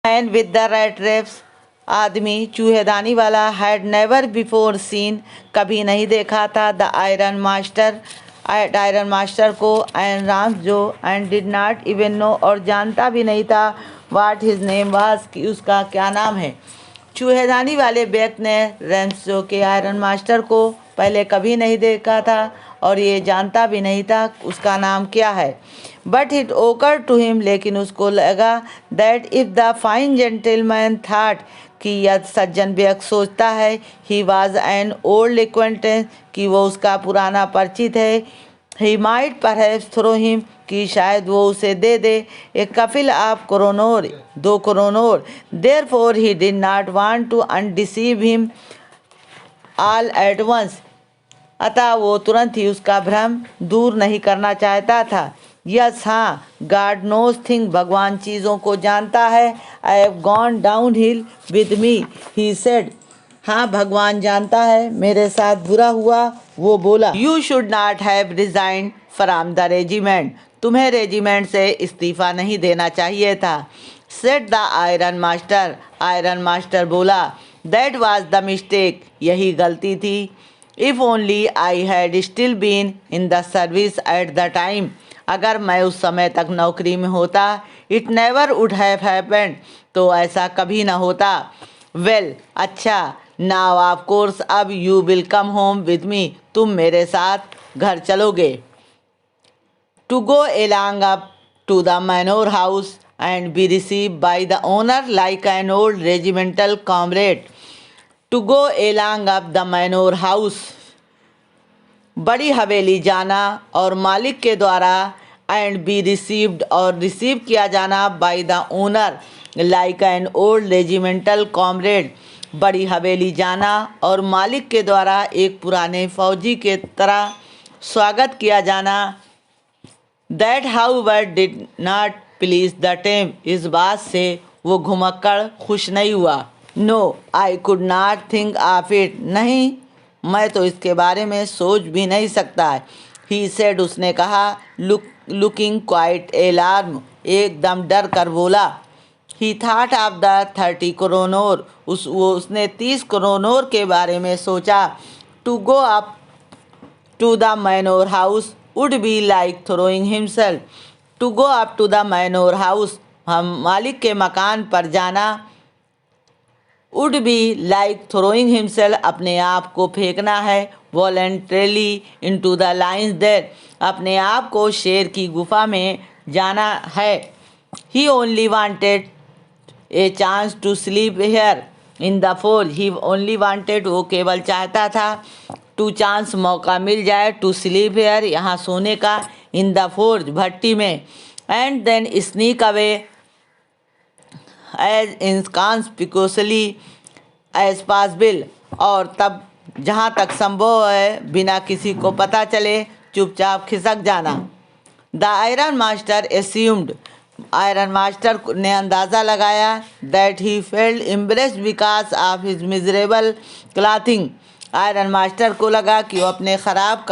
Man with the rat traps, आदमी चूहेदानी वाला, हैड नेवर बिफोर सीन, कभी नहीं देखा था, द आयरन मास्टर को, एंड राम जो, and did not even know, और जानता भी नहीं था, वाट हिज नेम वाज, कि उसका क्या नाम है। चूहेदानी वाले व्यक्ति ने रैम्सो के आयरन मास्टर को पहले कभी नहीं देखा था और ये जानता भी नहीं था उसका नाम क्या है। But it occur to him, लेकिन उसको लगा, that if the fine gentleman thought, कि यह सज्जन व्यक्ति सोचता है, he was an old acquaintance, कि वो उसका पुराना परिचित है, he might perhaps throw him, कि शायद वो उसे दे दे, एक couple of kronor, 2 kronor, therefore he did not want to undeceive him all at once, अतः वो तुरंत ही उसका भ्रम दूर नहीं करना चाहता था। यस हाँ, गॉड नोज थिंग, भगवान चीज़ों को जानता है। I have gone down hill with me, he said, हाँ भगवान जानता है मेरे साथ बुरा हुआ, वो बोला। You should not have resigned from the regiment, तुम्हें रेजिमेंट से इस्तीफा नहीं देना चाहिए था। सेड द आयरन मास्टर बोला, दैट वाज द मिस्टेक, यही गलती थी। If only I had still been in the service at the time, अगर मैं उस समय तक नौकरी में होता, it never would have happened, तो ऐसा कभी ना होता। वेल अच्छा, नाउ ऑफ कोर्स, अब you will come home with me, तुम मेरे साथ घर चलोगे। To go along up to the manor house and be receive by the owner like an old regimental comrade. To go along up the manor house, बड़ी हवेली जाना और मालिक के द्वारा, एंड बी रिसीव्ड, और रिसीव किया जाना, by the owner like an old regimental comrade, बड़ी हवेली जाना और मालिक के द्वारा एक पुराने फौजी के तरह स्वागत किया जाना। That however did not please the tramp, इस बात से वो घुमक्कड़ खुश नहीं हुआ। No I could not think of it, नहीं मैं तो इसके बारे में सोच भी नहीं सकता। ही सेड, उसने कहा, लुकिंग क्वाइट एलार्म, एकदम डर कर बोला। He thought of the 30 kronor, उसने 30 कोरोनोर के बारे में सोचा। To go up to the manor house would be like throwing himself, to go up to the manor house, हम मालिक के मकान पर जाना, would be like throwing himself, अपने आप को फेंकना है, voluntarily into the lions there, अपने आप को शेर की गुफा में जाना है। He only wanted a chance to sleep here in the forge, he only wanted, वो केवल चाहता था, टू चांस, मौका मिल जाए, टू स्लीप हेयर, यहाँ सोने का, इन द फोर्ज, भट्टी में, and then sneak away as inconspicuously as possible, और तब जहाँ तक संभव है बिना किसी को पता चले चुपचाप खिसक जाना। The iron master assumed, iron master ने अंदाज़ा लगाया, that he felt embarrassed because of his miserable clothing, iron master को लगा कि वो अपने ख़राब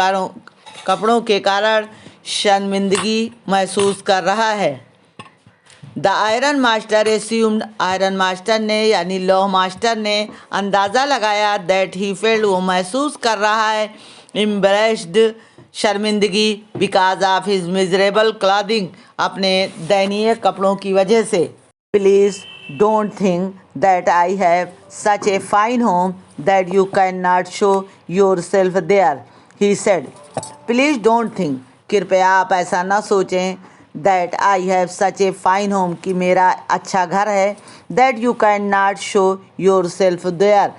कपड़ों के कारण शर्मिंदगी महसूस कर रहा है। The iron master assumed, iron master ने यानी लौह मास्टर ने अंदाज़ा लगाया, दैट ही फेल्ड, वो महसूस कर रहा है, एम्ब्रेस्ड, शर्मिंदगी, because of his miserable clothing, अपने दयनीय कपड़ों की वजह से। Please don't think that I have such a fine home that you can not show yourself there, he said. Please don't think, कृपया आप ऐसा ना सोचें, that I have such a fine home, कि मेरा अच्छा घर है, that you can not show yourself there,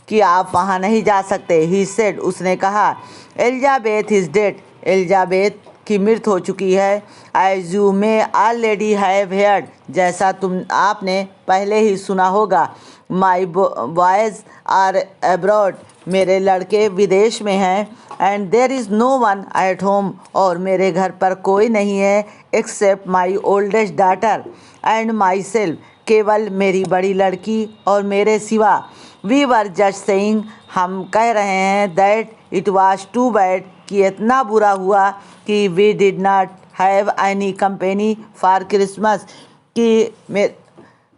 कि आप वहाँ नहीं जा सकते। ही सेड, उसने कहा, एलिजाबेथ इज़ डेड, एलिजाबेथ की मृत्यु हो चुकी है। As you may already have heard, जैसा आपने पहले ही सुना होगा। माई बॉयज़ आर अब्रॉड, मेरे लड़के विदेश में हैं। And there is no one at home, और मेरे घर पर कोई नहीं है, except my oldest daughter and myself, केवल मेरी बड़ी लड़की और मेरे सिवा। वी वर जस्ट सेइंग, हम कह रहे हैं, that it was too bad, कि इतना बुरा हुआ कि we did not have any company for Christmas, कि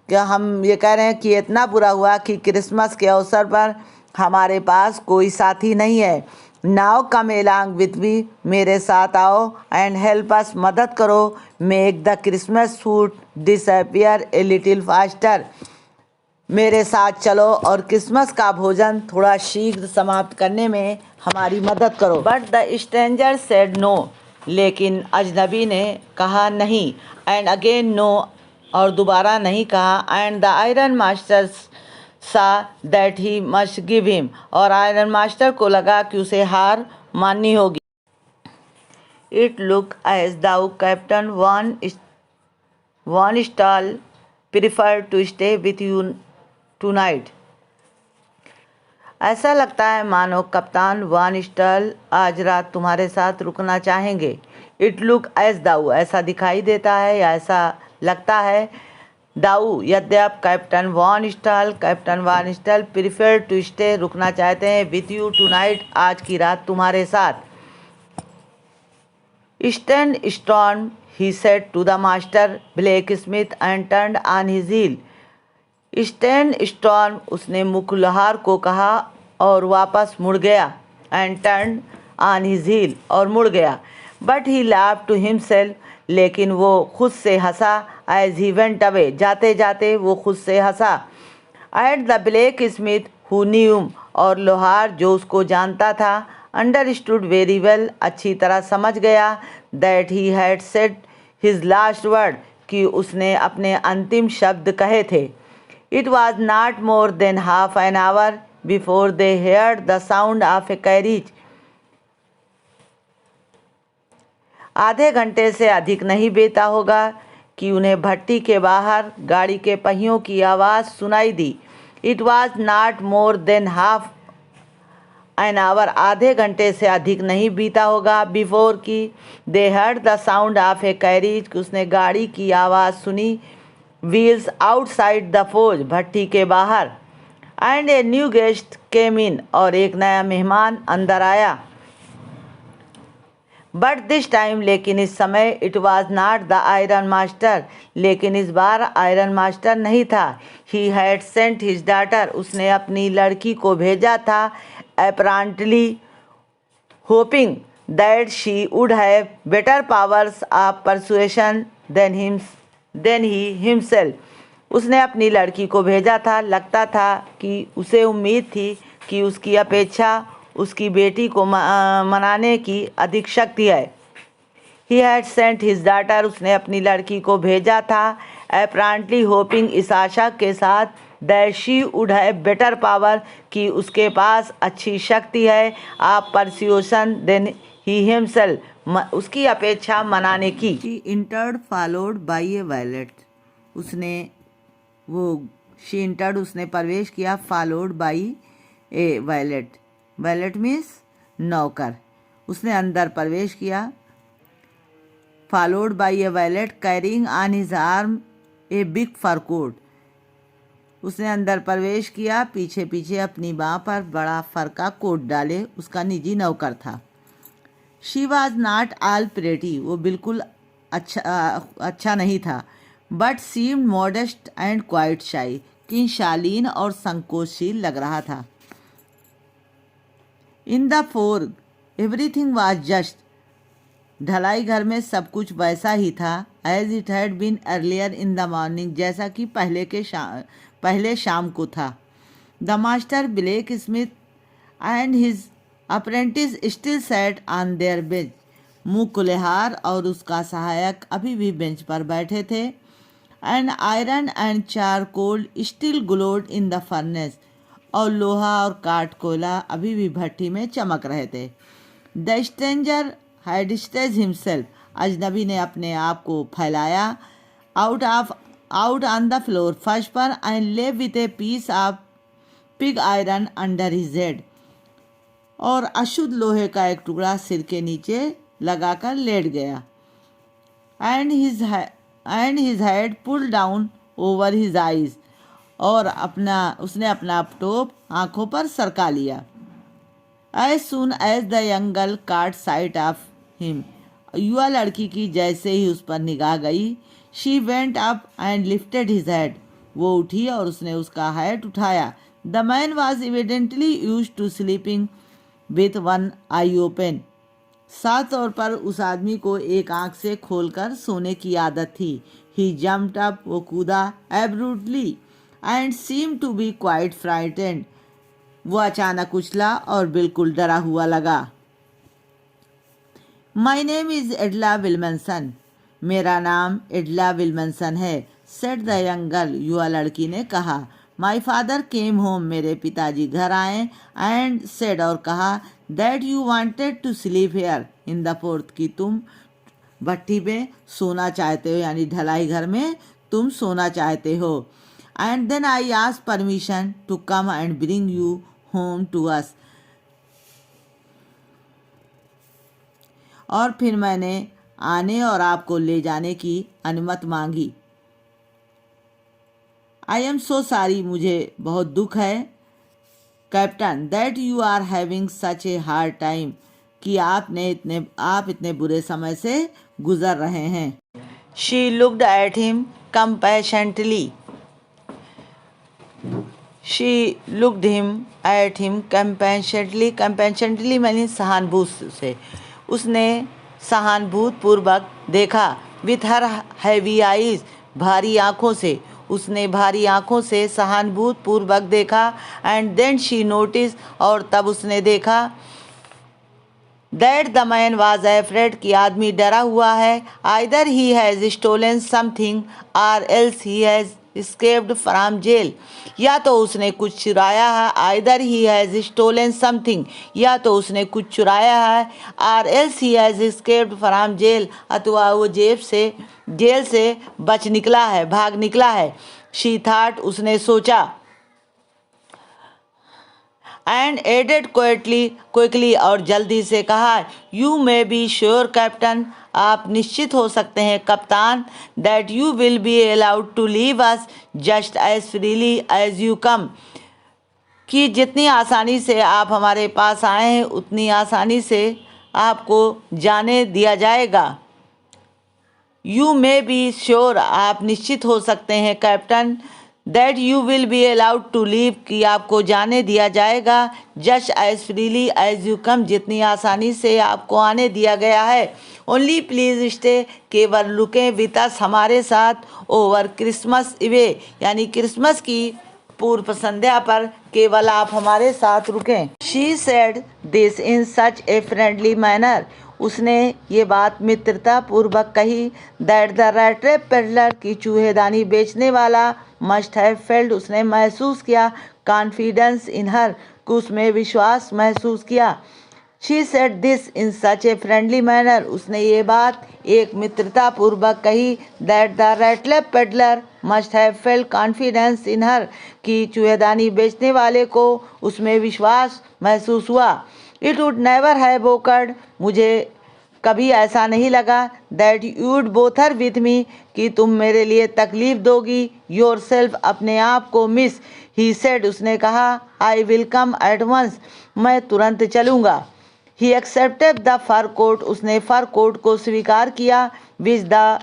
क्या हम ये कह रहे हैं कि इतना बुरा हुआ कि क्रिसमस के अवसर पर हमारे पास कोई साथी नहीं है। Now come along with me, मेरे साथ आओ एंड हेल्प अस, मदद करो, make the Christmas food disappear a little faster, मेरे साथ चलो और क्रिसमस का भोजन थोड़ा शीघ्र समाप्त करने में हमारी मदद करो। But the stranger said no, लेकिन अजनबी ने कहा नहीं। एंड अगेन नो, और दोबारा नहीं कहा। And the iron master saw that he must give him, और आयरन मास्टर को लगा कि उसे हार माननी होगी। It look as though captain one still prefer to stay with you tonight, ऐसा लगता है मानो कप्तान वान स्टॉल आज रात तुम्हारे साथ रुकना चाहेंगे। इट लुक एज दाऊ, ऐसा दिखाई देता है या ऐसा लगता है। दाऊ, यद्यप captain von Stahle prefer to stay, रुकना चाहते हैं, विथ यू टुनाइट, आज की रात तुम्हारे साथ। Stand storm, he said to the master blacksmith and turned on his heel. Stand storm, उसने मुकुलहार को कहा और वापस मुड़ गया। And turn on his heel, और मुड़ गया। But he laugh to himself, लेकिन वो खुद से हंसा। एज ही वेंट अवे, जाते जाते वो खुद से हंसा। At the blacksmith who knew, और लोहार जो उसको जानता था, अंडरस्टूड वेरी वेल, अच्छी तरह समझ गया, that he had said his last word, कि उसने अपने अंतिम शब्द कहे थे। It was not more than half an hour before they heard the sound of a carriage. आधे घंटे से अधिक नहीं बीता होगा कि उन्हें भट्टी के बाहर गाड़ी के पहियों की आवाज़ सुनाई दी। It was not more than half an hour, आधे घंटे से अधिक नहीं बीता होगा, बिफोर की they heard the sound of a carriage, कि उसने गाड़ी की आवाज़ सुनी। व्हील्स आउटसाइड द फोज, भट्टी के बाहर। एंड ए न्यू गेस्ट केम इन, और एक नया मेहमान अंदर आया। बट दिस टाइम, लेकिन इस समय, it was not the iron master, लेकिन इस बार आयरन मास्टर नहीं था। He had sent his daughter, उसने अपनी लड़की को भेजा था। Apparently hoping that she would have better powers of persuasion than he himself, उसने अपनी लड़की को भेजा था, लगता था कि उसे उम्मीद थी कि उसकी अपेक्षा उसकी बेटी को मनाने की अधिक शक्ति है। ही हैड सेंट हिज डॉटर, उसने अपनी लड़की को भेजा था। अपरेंटली होपिंग, इस आशा के साथ, that she would have better power, कि उसके पास अच्छी शक्ति है, आप परस्यूशन देन ही हिमसेल्फ, उसकी अपेक्षा मनाने की। She entered followed by a valet, उसने प्रवेश किया, followed by a valet, valet means नौकर, उसने अंदर प्रवेश किया। Followed by a valet carrying on his arm a big fur coat, उसने अंदर प्रवेश किया, पीछे पीछे अपनी बाँ पर बड़ा फर का कोट डाले, उसका निजी नौकर था। She was not all pretty, वो बिल्कुल अच्छा नहीं था। But seemed modest and quite shy, कि शालीन और संकोचशील लग रहा था। In the forge everything was just, ढलाई घर में सब कुछ वैसा ही था। As it had been earlier in the morning, जैसा कि पहले शाम को था। The master blacksmith and his apprentice still sat on their bench, मुकुलहार और उसका सहायक अभी भी बेंच पर बैठे थे। And iron and charcoal still glowed in the furnace, और लोहा और काट कोयला अभी भी भट्टी में चमक रहे थे। The stranger had stage himself, अजनबी ने अपने आप को फैलाया, आउट ऑन द फ्लोर, फर्श पर, and lay with a piece of pig iron under his head, और अशुद्ध लोहे का एक टुकड़ा सिर के नीचे लगाकर लेट गया। And his head pull down over his eyes, और उसने अपना टोप आंखों पर सरका लिया। As soon as the young girl caught sight of him, युवा लड़की की जैसे ही उस पर निगाह गई, she went up and lifted his head, वो उठी और उसने उसका हैट उठाया। The man was evidently used to sleeping with one eye open. साफ तौर पर उस आदमी को एक आंख से खोलकर सोने की आदत थी। ही जम्प्ड अप, वो कूदा abruptly and seem to be quite frightened. वो अचानक उछला और बिल्कुल डरा हुआ लगा। My name is Edla Willmansson. मेरा नाम एडला विल्मनसन है, सेड द यंग गर्ल, युवा लड़की ने कहा। माई फादर केम होम, मेरे पिताजी घर आए, एंड सेड, और कहा, that you wanted to sleep here in the forge, कि तुम भट्टी में सोना चाहते हो, यानी ढलाई घर में तुम सोना चाहते हो। And then I ask permission to come and bring you home to us. और फिर मैंने आने और आपको ले जाने की अनुमति मांगी। आई एम सो सॉरी, मुझे बहुत दुख है captain, that you are having such a hard time, कि आप इतने बुरे समय से गुजर रहे हैं। She looked at him compassionately. She looked at him compassionately. Compassionately मैंने सहानुभूति से, उसने सहानुभूति पूर्वक देखा। विथ हर हैवी आइज, भारी आँखों से, उसने भारी आँखों से सहानुभूति पूर्वक देखा। एंड देन शी नोटिस, और तब उसने देखा, that the man was afraid, कि आदमी डरा हुआ है। Either he has stolen something or else he has escaped from jail, या तो उसने कुछ चुराया है। Either he has stolen something, या तो उसने कुछ चुराया है। Or else he has escaped from jail, अथवा वो जेल से बच निकला है, भाग निकला है। शी थॉट, उसने सोचा। एंड एडेड क्विकली, और जल्दी से कहा, you may be sure captain, आप निश्चित हो सकते हैं कप्तान, that you will be allowed to leave us just as freely as you come, कि जितनी आसानी से आप हमारे पास आए हैं उतनी आसानी से आपको जाने दिया जाएगा। यू मे बी श्योर, आप निश्चित हो सकते हैं captain, that you will be allowed to leave, कि आपको जाने दिया जाएगा, just as freely as you come, जितनी आसानी से आपको आने दिया गया है। ओनली प्लीज स्टे, केवल रुकें विद अस, हमारे साथ, ओवर क्रिसमस इवे, यानी क्रिसमस की पूर्व संध्या पर केवल आप हमारे साथ रुकें। She said this in such a friendly manner, उसने ये बात मित्रता पूर्वक कही। दैट द रैट्रेप पेडलर, की चूहेदानी बेचने वाला, मस्ट हैव फेल्ट, उसने महसूस किया, कॉन्फिडेंस इन हर, कि उसमें विश्वास महसूस किया। She said this in such a friendly manner, उसने ये बात एक मित्रता पूर्वक कही। That the rattrap peddler must have felt confidence in her, कि चूहेदानी बेचने वाले को उसमें विश्वास महसूस हुआ। It would never have occurred, मुझे कभी ऐसा नहीं लगा। That you'd bother with me, कि तुम मेरे लिए तकलीफ दोगी। योर सेल्फ, अपने आप को। मिस, ही सेड, उसने कहा, I will come at once, मैं तुरंत चलूँगा। He accepted the fur coat, उसने फर कोट को स्वीकार किया। Which the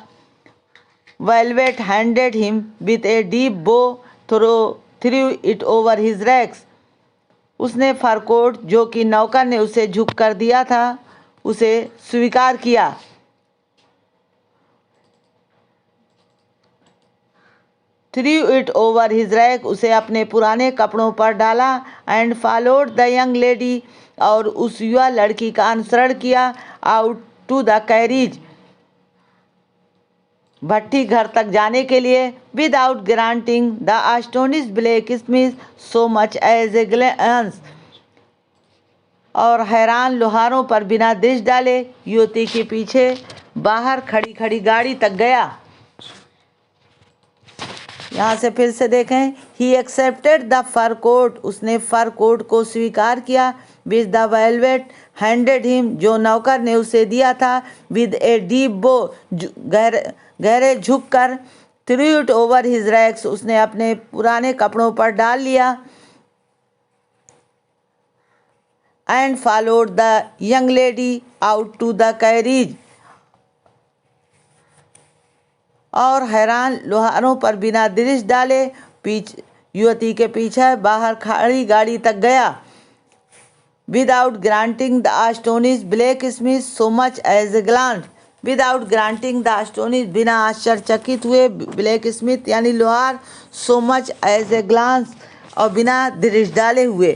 valet handed him with a deep bow threw it over his rags, उसने फर कोट जो कि नौकर ने उसे झुक कर दिया था, उसे स्वीकार किया। Threw it over his rag, उसे अपने पुराने कपड़ों पर डाला। And followed the young lady, और उस युवा लड़की का अनुसरण किया। आउट टू द कैरिज, भट्टी घर तक जाने के लिए। Without granting the astonished blacksmith so much as a glance, और हैरान लोहारों पर बिना दृष्टि डाले युवती के पीछे बाहर खड़ी खड़ी गाड़ी तक गया। यहाँ से फिर से देखें। He accepted the fur coat, उसने फर कोट को स्वीकार किया। Which the valet handed him, जो नौकर ने उसे दिया था। विद ए डीप बो, गहरे झुक कर। Threw it over his rags, उसने अपने पुराने कपड़ों पर डाल लिया। And followed the young lady out to the carriage, और हैरान लोहारों पर बिना दृष्टि डाले युवती के पीछे बाहर खड़ी गाड़ी तक गया। Without granting the astonished blacksmith so much as a glance, without granting the astonished, बिना आश्चर्यचकित हुए, ब्लैक स्मिथ यानी लोहार, so much as a glance, और बिना दृष्टि डाले हुए,